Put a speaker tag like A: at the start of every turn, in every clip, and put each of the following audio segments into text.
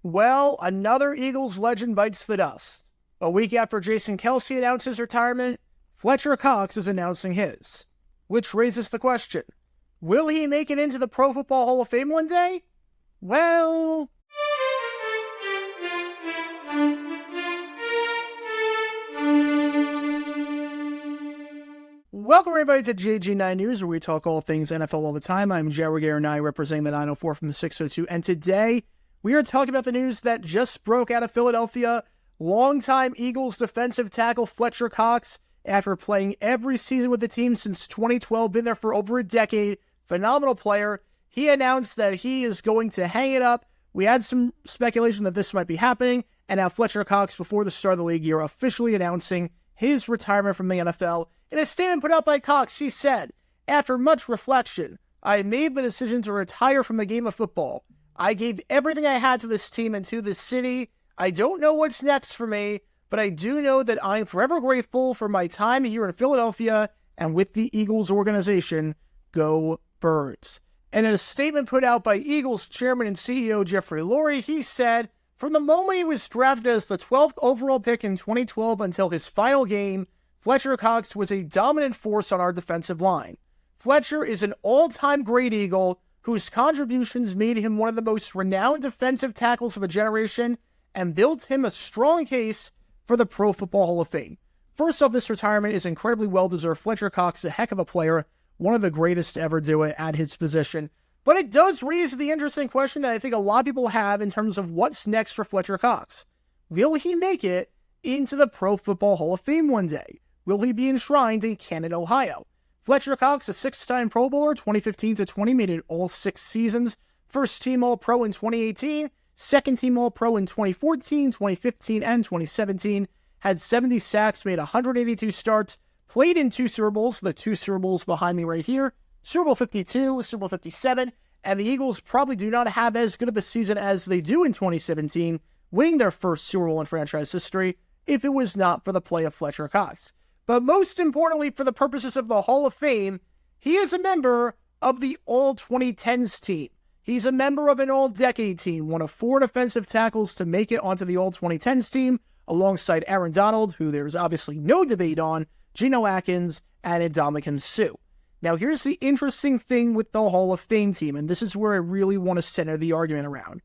A: Well, another Eagles legend bites the dust. A week after Jason Kelce announced his retirement, Fletcher Cox is announcing his. Which raises the question, will he make it into the Pro Football Hall of Fame one day? Well... Welcome everybody to JG9 News, where we talk all things NFL all the time. I'm Jerry Garinai, representing the 904 from the 602, and today we are talking about the news that just broke out of Philadelphia. Longtime Eagles defensive tackle Fletcher Cox, after playing every season with the team since 2012, been there for over a decade, phenomenal player. He announced that he is going to hang it up. We had some speculation that this might be happening, and now Fletcher Cox, before the start of the league year, officially announcing his retirement from the NFL. In a statement put out by Cox, he said, "After much reflection, I made the decision to retire from the game of football. I gave everything I had to this team and to this city. I don't know what's next for me, but I do know that I'm forever grateful for my time here in Philadelphia and with the Eagles organization. Go Birds." And in a statement put out by Eagles chairman and CEO Jeffrey Lurie, he said, "From the moment he was drafted as the 12th overall pick in 2012 until his final game, Fletcher Cox was a dominant force on our defensive line. Fletcher is an all-time great Eagle whose contributions made him one of the most renowned defensive tackles of a generation and built him a strong case for the Pro Football Hall of Fame." First off, this retirement is incredibly well-deserved. Fletcher Cox is a heck of a player, one of the greatest to ever do it at his position. But it does raise the interesting question that I think a lot of people have in terms of what's next for Fletcher Cox. Will he make it into the Pro Football Hall of Fame one day? Will he be enshrined in Canton, Ohio? Fletcher Cox, a six-time Pro Bowler, 2015 to 20, made it all 6 seasons. First-team All-Pro in 2018, second-team All-Pro in 2014, 2015, and 2017. Had 70 sacks, made 182 starts, played in 2 Super Bowls, the 2 Super Bowls behind me right here, Super Bowl 52, Super Bowl 57, and the Eagles probably do not have as good of a season as they do in 2017, winning their first Super Bowl in franchise history, if it was not for the play of Fletcher Cox. But most importantly, for the purposes of the Hall of Fame, he is a member of the All-2010s team. He's a member of an All-Decade team, one of 4 defensive tackles to make it onto the All-2010s team, alongside Aaron Donald, who there's obviously no debate on, Geno Atkins, and Ndamukong Suh. Now, here's the interesting thing with the Hall of Fame team, and this is where I really want to center the argument around.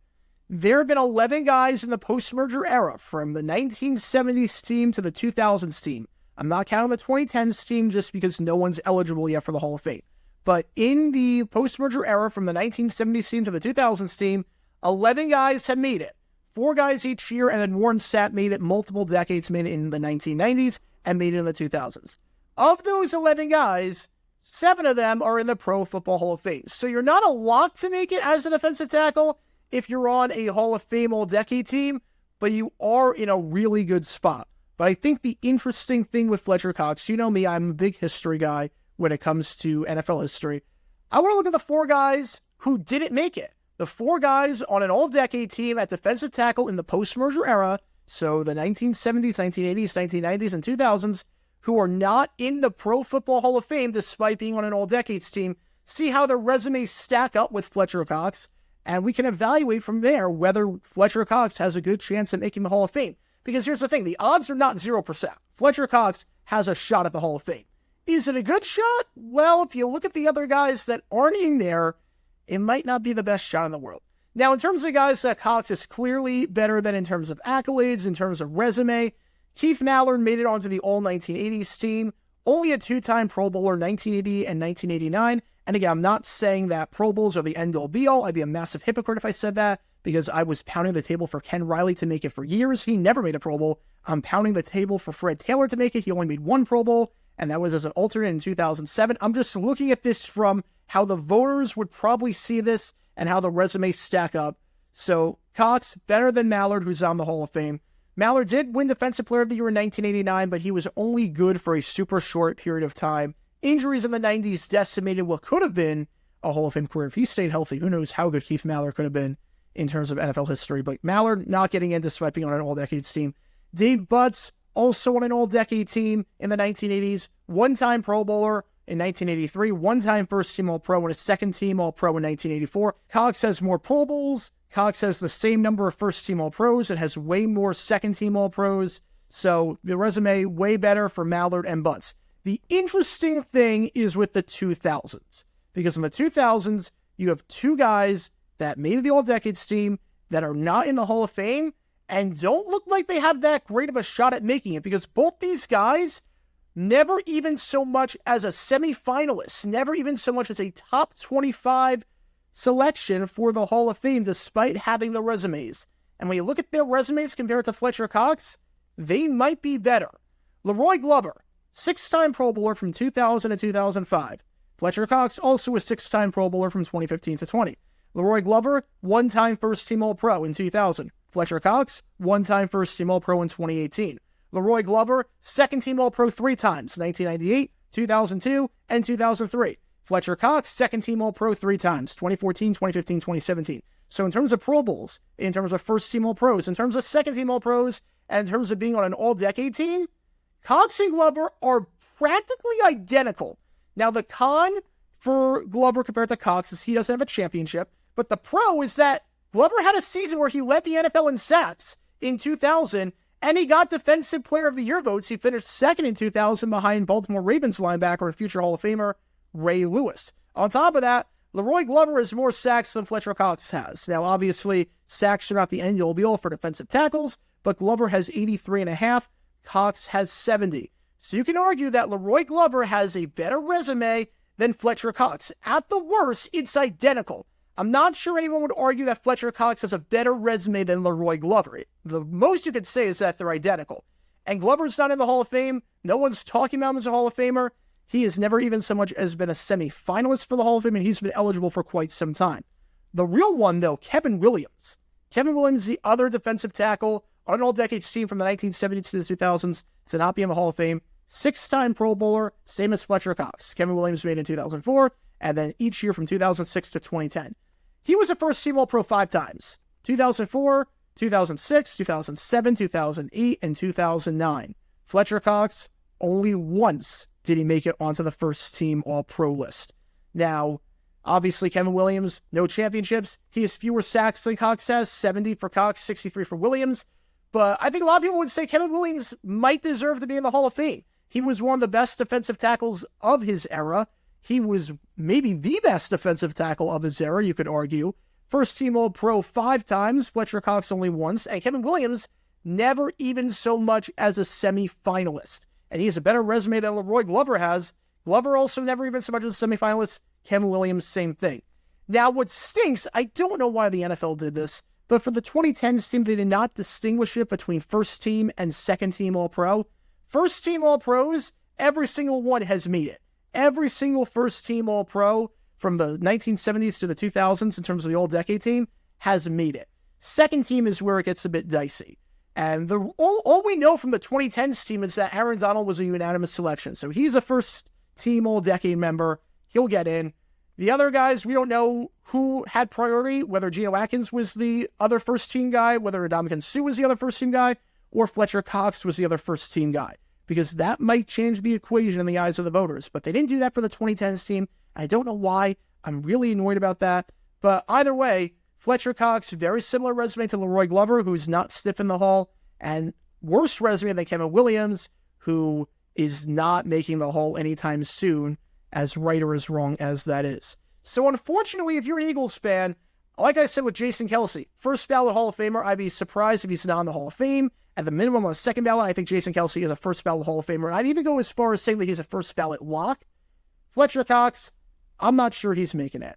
A: There have been 11 guys in the post-merger era, from the 1970s team to the 2000s team. I'm not counting the 2010s team just because no one's eligible yet for the Hall of Fame. But in the post-merger era, from the 1970s team to the 2000s team, 11 guys have made it. 4 guys each year, and then Warren Sapp made it multiple decades, made it in the 1990s, and made it in the 2000s. Of those 11 guys, 7 of them are in the Pro Football Hall of Fame. So you're not a lock to make it as an offensive tackle if you're on a Hall of Fame All-Decade team, but you are in a really good spot. But I think the interesting thing with Fletcher Cox, you know me, I'm a big history guy when it comes to NFL history. I want to look at the 4 guys who didn't make it. The 4 guys on an all-decade team at defensive tackle in the post-merger era, so the 1970s, 1980s, 1990s, and 2000s, who are not in the Pro Football Hall of Fame despite being on an all-decades team. See how their resumes stack up with Fletcher Cox, and we can evaluate from there whether Fletcher Cox has a good chance at making the Hall of Fame. Because here's the thing, the odds are not 0%. Fletcher Cox has a shot at the Hall of Fame. Is it a good shot? Well, if you look at the other guys that aren't in there, it might not be the best shot in the world. Now, in terms of guys that Cox is clearly better than in terms of accolades, in terms of resume, Keith Mallard made it onto the All-1980s team, only a 2-time Pro Bowler, 1980 and 1989. And again, I'm not saying that Pro Bowls are the end-all be-all. I'd be a massive hypocrite if I said that, because I was pounding the table for Ken Riley to make it for years. He never made a Pro Bowl. I'm pounding the table for Fred Taylor to make it. He only made 1 Pro Bowl, and that was as an alternate in 2007. I'm just looking at this from how the voters would probably see this and how the resumes stack up. So Cox, better than Mallard, who's on the Hall of Fame. Mallard did win Defensive Player of the Year in 1989, but he was only good for a super short period of time. Injuries in the 90s decimated what could have been a Hall of Fame career. If he stayed healthy, who knows how good Keith Mallard could have been in terms of NFL history. But Mallard not getting in despite being on an all-decades team. Dave Butts, also on an all-decade team in the 1980s. 1-time Pro Bowler in 1983. 1-time first-team All-Pro and a second-team All-Pro in 1984. Cox has more Pro Bowls. Cox has the same number of first-team All-Pros. It has way more second-team All-Pros. So the resume way better for Mallard and Butts. The interesting thing is with the 2000s. Because in the 2000s, you have two guys that made the All-Decades team that are not in the Hall of Fame and don't look like they have that great of a shot at making it, because both these guys never even so much as a semifinalist, never even so much as a top 25 selection for the Hall of Fame, despite having the resumes. And when you look at their resumes compared to Fletcher Cox, they might be better. Leroy Glover, 6-time Pro Bowler from 2000 to 2005. Fletcher Cox, also a 6-time Pro Bowler from 2015 to 20. Leroy Glover, 1-time first-team All-Pro in 2000. Fletcher Cox, 1-time first-team All-Pro in 2018. Leroy Glover, second-team All-Pro 3 times, 1998, 2002, and 2003. Fletcher Cox, second-team All-Pro 3 times, 2014, 2015, 2017. So in terms of Pro Bowls, in terms of first-team All-Pros, in terms of second-team All-Pros, and in terms of being on an All-Decade team, Cox and Glover are practically identical. Now, the con for Glover compared to Cox is he doesn't have a championship, but the pro is that Glover had a season where he led the NFL in sacks in 2000, and he got Defensive Player of the Year votes. He finished second in 2000 behind Baltimore Ravens linebacker and future Hall of Famer Ray Lewis. On top of that, Leroy Glover has more sacks than Fletcher Cox has. Now, obviously, sacks are not the end-all be-all for defensive tackles, but Glover has 83.5, Cox has 70. So you can argue that Leroy Glover has a better resume than Fletcher Cox. At the worst, it's identical. I'm not sure anyone would argue that Fletcher Cox has a better resume than Leroy Glover. The most you could say is that they're identical. And Glover's not in the Hall of Fame. No one's talking about him as a Hall of Famer. He has never even so much as been a semi-finalist for the Hall of Fame, and he's been eligible for quite some time. The real one, though, Kevin Williams. Kevin Williams, the other defensive tackle on an All-Decades team from the 1970s to the 2000s, to not be in the Hall of Fame. 6-time Pro Bowler, same as Fletcher Cox. Kevin Williams made in 2004, and then each year from 2006 to 2010. He was a first-team All-Pro 5 times. 2004, 2006, 2007, 2008, and 2009. Fletcher Cox, only once did he make it onto the first-team All-Pro list. Now, obviously, Kevin Williams, no championships. He has fewer sacks than Cox has, 70 for Cox, 63 for Williams. But I think a lot of people would say Kevin Williams might deserve to be in the Hall of Fame. He was one of the best defensive tackles of his era. He was maybe the best defensive tackle of his era, you could argue. First-team All-Pro 5 times, Fletcher Cox only once, and Kevin Williams never even so much as a semi-finalist. And he has a better resume than Leroy Glover has. Glover also never even so much as a semi-finalist. Kevin Williams, same thing. Now, what stinks, I don't know why the NFL did this, but for the 2010s team, they did not distinguish it between first-team and second-team All-Pro. First-team All-Pros, every single one has made it. Every single first-team All-Pro from the 1970s to the 2000s in terms of the All-Decade team has made it. Second team is where it gets a bit dicey. And all we know from the 2010s team is that Aaron Donald was a unanimous selection. So he's a first-team All-Decade member. He'll get in. The other guys, we don't know who had priority, whether Geno Atkins was the other first-team guy, whether Ndamukong Suh was the other first-team guy, or Fletcher Cox was the other first-team guy. Because that might change the equation in the eyes of the voters. But they didn't do that for the 2010s team. I don't know why. I'm really annoyed about that. But either way, Fletcher Cox, very similar resume to Leroy Glover, who's not stiff in the Hall, and worse resume than Kevin Williams, who is not making the Hall anytime soon, as right or as wrong as that is. So unfortunately, if you're an Eagles fan, like I said with Jason Kelce, first ballot Hall of Famer, I'd be surprised if he's not in the Hall of Fame. At the minimum, on the second ballot, I think Jason Kelce is a first ballot Hall of Famer. And I'd even go as far as saying that he's a first ballot lock. Fletcher Cox, I'm not sure he's making it.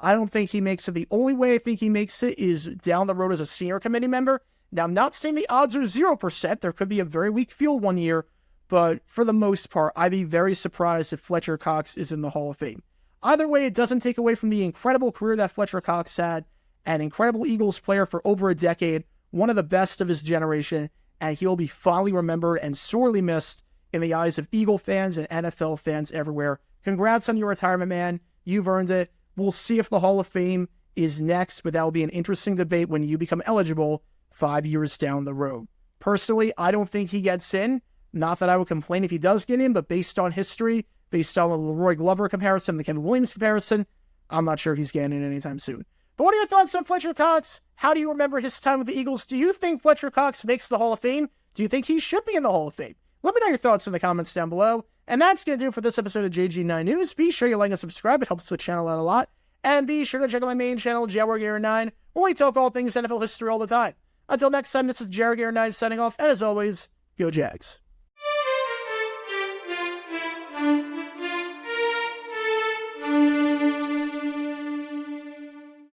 A: I don't think he makes it. The only way I think he makes it is down the road as a senior committee member. Now, I'm not saying the odds are 0%. There could be a very weak field one year. But for the most part, I'd be very surprised if Fletcher Cox is in the Hall of Fame. Either way, it doesn't take away from the incredible career that Fletcher Cox had. An incredible Eagles player for over a decade. One of the best of his generation. And he'll be fondly remembered and sorely missed in the eyes of Eagle fans and NFL fans everywhere. Congrats on your retirement, man. You've earned it. We'll see if the Hall of Fame is next, but that'll be an interesting debate when you become eligible 5 years down the road. Personally, I don't think he gets in. Not that I would complain if he does get in, but based on history, based on the Leroy Glover comparison, the Kevin Williams comparison, I'm not sure he's getting in anytime soon. But what are your thoughts on Fletcher Cox? How do you remember his time with the Eagles? Do you think Fletcher Cox makes the Hall of Fame? Do you think he should be in the Hall of Fame? Let me know your thoughts in the comments down below. And that's going to do it for this episode of JG9 News. Be sure you like and subscribe. It helps the channel out a lot. And be sure to check out my main channel, JaguarGator9, where we talk all things NFL history all the time. Until next time, this is JaguarGator9 signing off. And as always, go Jags.